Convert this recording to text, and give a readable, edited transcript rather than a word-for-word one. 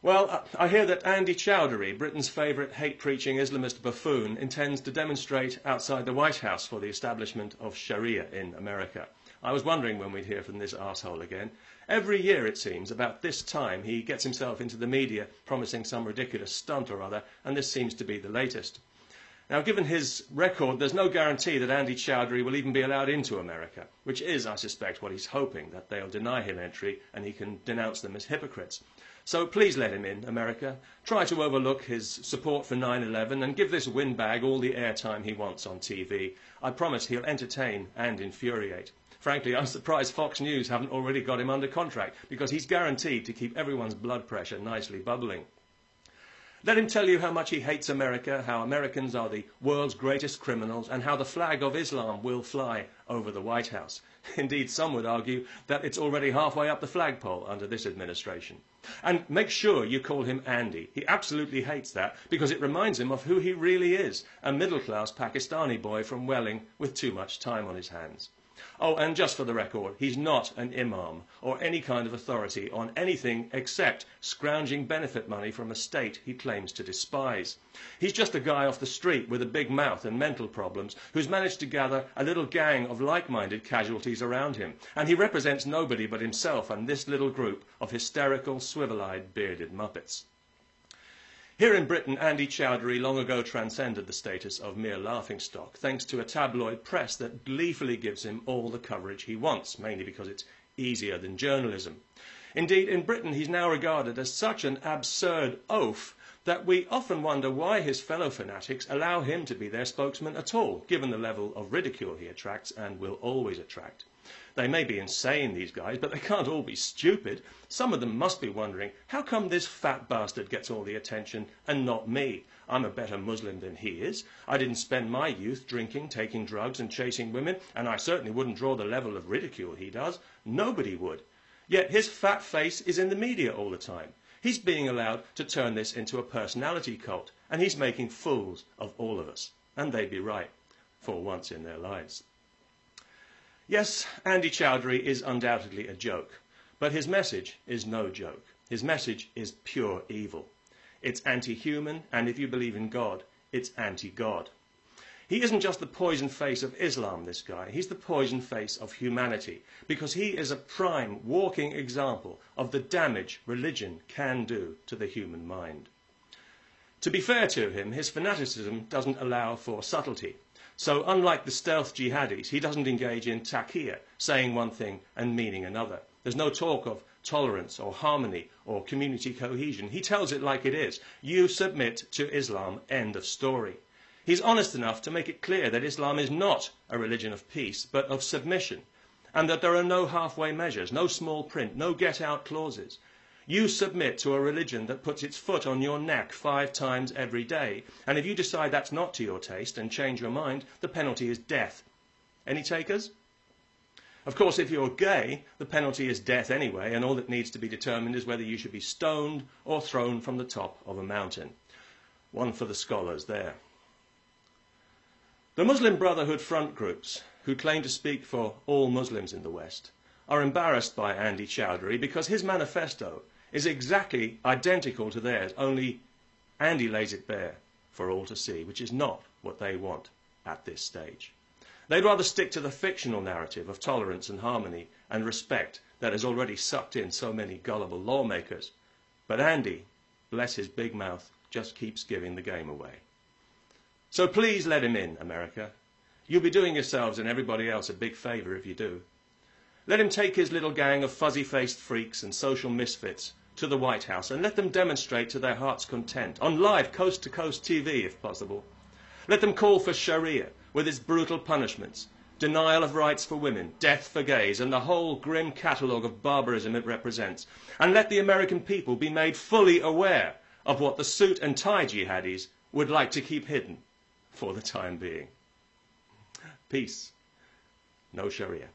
Well, I hear that Andy Chowdhury, Britain's favourite hate-preaching Islamist buffoon, intends to demonstrate outside the White House for the establishment of Sharia in America. I was wondering when we'd hear from this arsehole again. Every year, it seems, about this time, he gets himself into the media promising some ridiculous stunt or other, and this seems to be the latest. Now, given his record, there's no guarantee that Andy Chowdhury will even be allowed into America, which is, I suspect, what he's hoping, that they'll deny him entry and he can denounce them as hypocrites. So please let him in, America. Try to overlook his support for 9/11 and give this windbag all the airtime he wants on TV. I promise he'll entertain and infuriate. Frankly, I'm surprised Fox News haven't already got him under contract, because he's guaranteed to keep everyone's blood pressure nicely bubbling. Let him tell you how much he hates America, how Americans are the world's greatest criminals, and how the flag of Islam will fly over the White House. Indeed, some would argue that it's already halfway up the flagpole under this administration. And make sure you call him Andy. He absolutely hates that, because it reminds him of who he really is, a middle-class Pakistani boy from Welling with too much time on his hands. Oh, and just for the record, he's not an imam or any kind of authority on anything except scrounging benefit money from a state he claims to despise. He's just a guy off the street with a big mouth and mental problems who's managed to gather a little gang of like-minded casualties around him, and he represents nobody but himself and this little group of hysterical, swivel-eyed, bearded muppets. Here in Britain, Andy Chowdhury long ago transcended the status of mere laughingstock, thanks to a tabloid press that gleefully gives him all the coverage he wants, mainly because it's easier than journalism. Indeed, in Britain, he's now regarded as such an absurd oaf that we often wonder why his fellow fanatics allow him to be their spokesman at all, given the level of ridicule he attracts and will always attract. They may be insane, these guys, but they can't all be stupid. Some of them must be wondering, how come this fat bastard gets all the attention and not me? I'm a better Muslim than he is. I didn't spend my youth drinking, taking drugs and chasing women, and I certainly wouldn't draw the level of ridicule he does. Nobody would. Yet his fat face is in the media all the time. He's being allowed to turn this into a personality cult, and he's making fools of all of us. And they'd be right, for once in their lives. Yes, Andy Chowdhury is undoubtedly a joke, but his message is no joke. His message is pure evil. It's anti-human, and if you believe in God, it's anti-God. He isn't just the poison face of Islam, this guy. He's the poison face of humanity, because he is a prime walking example of the damage religion can do to the human mind. To be fair to him, his fanaticism doesn't allow for subtlety. So unlike the stealth jihadis, he doesn't engage in taqiyya, saying one thing and meaning another. There's no talk of tolerance or harmony or community cohesion. He tells it like it is. You submit to Islam, end of story. He's honest enough to make it clear that Islam is not a religion of peace, but of submission, and that there are no halfway measures, no small print, no get-out clauses. You submit to a religion that puts its foot on your neck 5 times every day, and if you decide that's not to your taste and change your mind, the penalty is death. Any takers? Of course, if you're gay, the penalty is death anyway, and all that needs to be determined is whether you should be stoned or thrown from the top of a mountain. One for the scholars there. The Muslim Brotherhood front groups, who claim to speak for all Muslims in the West, are embarrassed by Andy Chowdhury because his manifesto is exactly identical to theirs, only Andy lays it bare for all to see, which is not what they want at this stage. They'd rather stick to the fictional narrative of tolerance and harmony and respect that has already sucked in so many gullible lawmakers. But Andy, bless his big mouth, just keeps giving the game away. So please let him in, America. You'll be doing yourselves and everybody else a big favour if you do. Let him take his little gang of fuzzy-faced freaks and social misfits to the White House and let them demonstrate to their heart's content, on live coast-to-coast TV if possible. Let them call for Sharia with its brutal punishments, denial of rights for women, death for gays, and the whole grim catalogue of barbarism it represents. And let the American people be made fully aware of what the suit and tie jihadis would like to keep hidden for the time being. Peace. No Sharia.